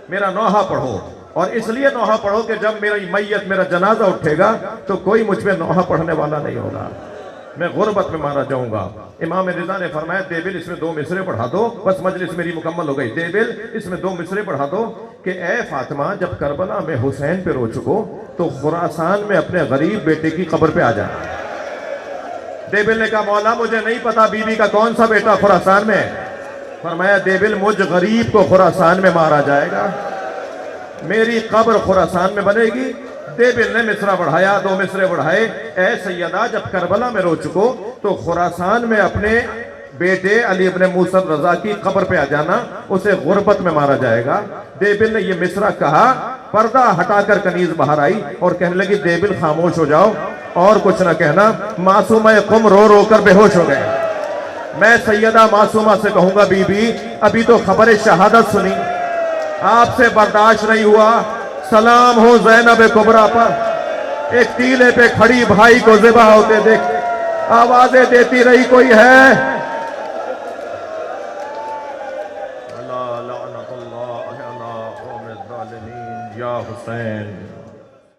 میرا نوحہ پڑھو. اور اس لیے نوحہ پڑھو کہ جب میری میت، میرا جنازہ اٹھے گا تو کوئی مجھ پہ نوحہ پڑھنے والا نہیں ہوگا، میں غربت میں مارا جاؤں گا. امام رضا نے فرمایا دیبل اس میں 2 مصرے پڑھا دو. بس مجلس میری مکمل ہو گئی. دیبل اس میں 2 مصرے پڑھا دو کہ اے فاطمہ جب کربلا میں حسین پہ رو چکو تو خراسان میں اپنے غریب بیٹے کی قبر پہ آ جانا. دیبل نے کہا مولا مجھے نہیں پتا بی بی کا کون سا بیٹا خراسان میں. فرمایا دیبل مجھ غریب کو خراسان میں مارا جائے گا، میری قبر خراسان میں بنے گی. دیبل نے مصرع بڑھایا، 2 مصرے بڑھائے. اے سیدہ جب کربلا میں رو چکو تو خراسان میں اپنے بیٹے علی ابن موسیٰ رضا کی قبر پہ آ جانا، اسے غربت میں مارا جائے گا. دیبل نے یہ مصرع کہا، پردہ ہٹا کر کنیز باہر آئی اور کہنے لگی دیبل خاموش ہو جاؤ اور کچھ نہ کہنا. معصومہ قم رو رو کر بے ہوش ہو گئے. میں سیدہ معصومہ سے کہوں گا بی بی ابھی تو خبر شہادت سنی، آپ سے برداشت نہیں ہوا. سلام ہو زینب کبریٰ پر، ایک ٹیلے پہ کھڑی بھائی کو ذبح ہوتے دیکھ آوازیں دیتی رہی کوئی ہے. اللہ لعنت اللہ علی قوم الظالمین. یا حسین